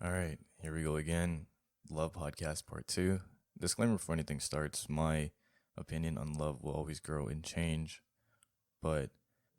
All right, here we go again. Love Podcast Part 2. Disclaimer before anything starts, my opinion on love will always grow and change, but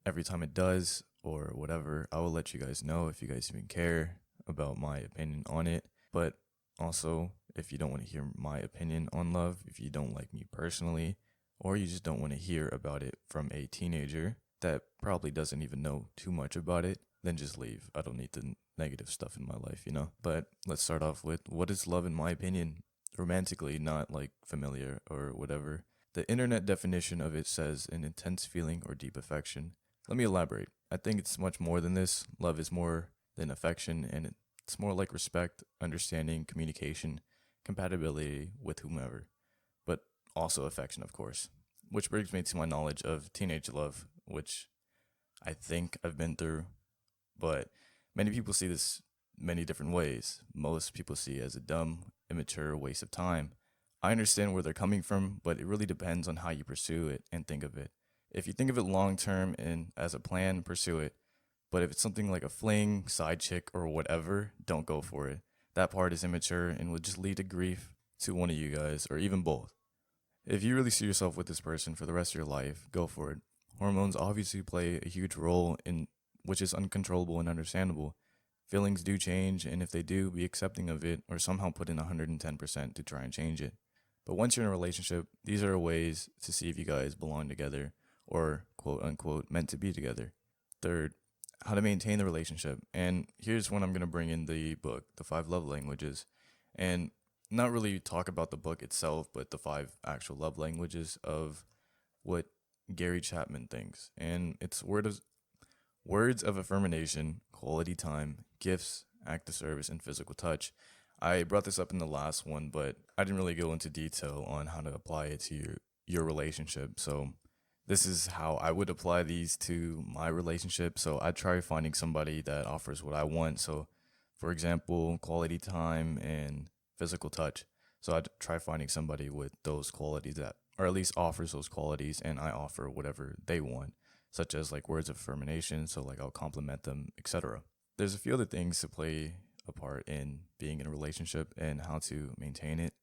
every time it does, or whatever, I will let you guys know if you guys even care about my opinion on it. But also, if you don't want to hear my opinion on love, if you don't like me personally, or you just don't want to hear about it from a teenager that probably doesn't even know too much about it, then just leave. I don't need the negative stuff in my life. But let's start off with what is love in my opinion? Romantically, not like familiar or whatever. The internet definition of it says an intense feeling or deep affection. Let me elaborate. I think it's much more than this. Love is more than affection, and it's more like respect, understanding, communication, compatibility with whomever, but also affection, of course. Which brings me to my knowledge of teenage love, which I think I've been through, but many people see this many different ways. Most people see it as a dumb, immature waste of time. I understand where they're coming from, but it really depends on how you pursue it and think of it. If you think of it long term and as a plan, pursue it. But if it's something like a fling, side chick, or whatever, don't go for it. That part is immature and will just lead to grief to one of you guys, or even both. If you really see yourself with this person for the rest of your life, go for it. Hormones obviously play a huge role in which is uncontrollable and understandable. Feelings do change, and if they do, be accepting of it or somehow put in 110% to try and change it. But once you're in a relationship, these are ways to see if you guys belong together or quote unquote meant to be together. Third, how to maintain the relationship. And here's when I'm going to bring in the book, The Five Love Languages, and not really talk about the book itself, but the five actual love languages of what Gary Chapman thinks. And it's words of affirmation, quality time, gifts, act of service, and physical touch. I brought this up in the last one, but I didn't really go into detail on how to apply it to your relationship. So this is how I would apply these to my relationship. So I try finding somebody that offers what I want. So, for example, quality time and physical touch. So I try finding somebody with those qualities that, or at least offers those qualities, and I offer whatever they want, such as like words of affirmation. So like I'll compliment them, etc. There's a few other things to play a part in being in a relationship and how to maintain it,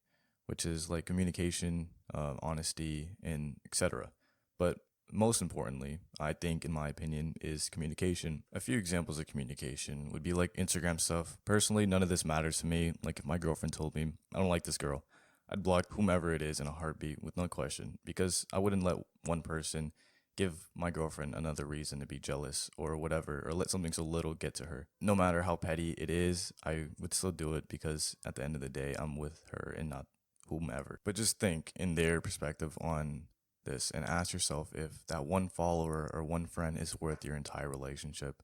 which is like communication, honesty, and etc. But most importantly, I think, in my opinion, is communication. A few examples of communication would be like Instagram stuff. Personally, none of this matters to me. Like if my girlfriend told me, I don't like this girl, I'd block whomever it is in a heartbeat with no question, because I wouldn't let one person give my girlfriend another reason to be jealous or whatever, or let something so little get to her. No matter how petty it is, I would still do it because at the end of the day, I'm with her and not whomever. But just think in their perspective on this and ask yourself if that one follower or one friend is worth your entire relationship.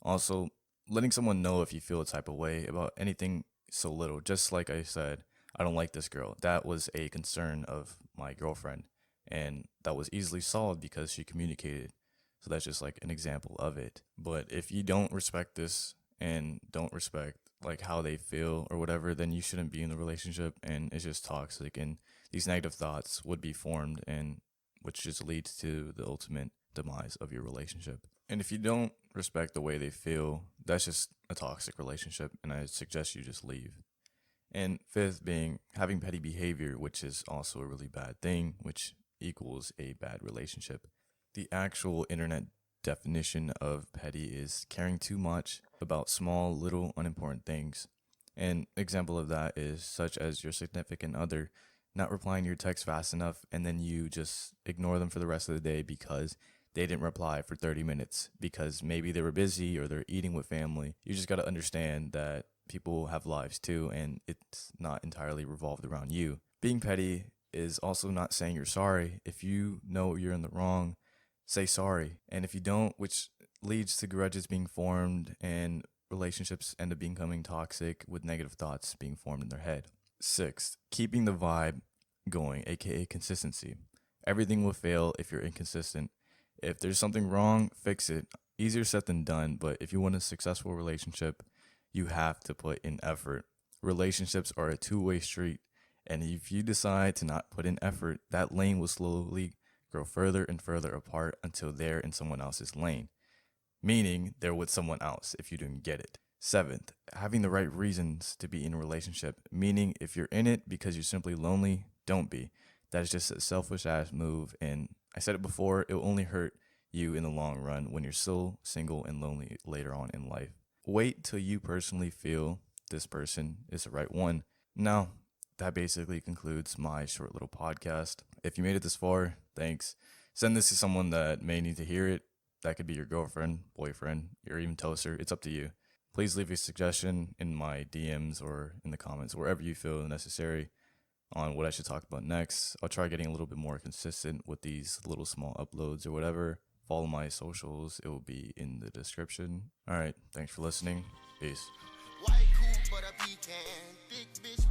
Also, letting someone know if you feel a type of way about anything so little, just like I said, I don't like this girl. That was a concern of my girlfriend, and that was easily solved because she communicated. So that's just like an example of it. But if you don't respect this and don't respect like how they feel or whatever, then you shouldn't be in the relationship, and it's just toxic, and these negative thoughts would be formed, and which just leads to the ultimate demise of your relationship. And if you don't respect the way they feel, that's just a toxic relationship, and I suggest you just leave. And fifth being having petty behavior, which is also a really bad thing, which equals a bad relationship. The actual internet definition of petty is caring too much about small, little, unimportant things. An example of that is such as your significant other not replying to your text fast enough, and then you just ignore them for the rest of the day because they didn't reply for 30 minutes because maybe they were busy or they're eating with family. You just got to understand that people have lives too, and it's not entirely revolved around you. Being petty is also not saying you're sorry. If you know you're in the wrong, say sorry. And if you don't, which leads to grudges being formed and relationships end up becoming toxic with negative thoughts being formed in their head. Sixth, keeping the vibe going, aka consistency. Everything will fail if you're inconsistent. If there's something wrong, fix it. Easier said than done, but if you want a successful relationship, you have to put in effort. Relationships are a two-way street, and if you decide to not put in effort, that lane will slowly grow further and further apart until they're in someone else's lane, meaning they're with someone else if you didn't get it. Seventh, having the right reasons to be in a relationship, meaning if you're in it because you're simply lonely, don't be. That is just a selfish ass move. And I said it before, it will only hurt you in the long run when you're still single and lonely later on in life. Wait till you personally feel this person is the right one. Now, that basically concludes my short little podcast. If you made it this far, thanks. Send this to someone that may need to hear it. That could be your girlfriend, boyfriend, or even toaster. It's up to you. Please leave a suggestion in my DMs or in the comments, wherever you feel necessary, on what I should talk about next. I'll try getting a little bit more consistent with these little small uploads or whatever. Follow my socials. It will be in the description. All right. Thanks for listening. Peace. White coupe, but a pecan. Thick bitch.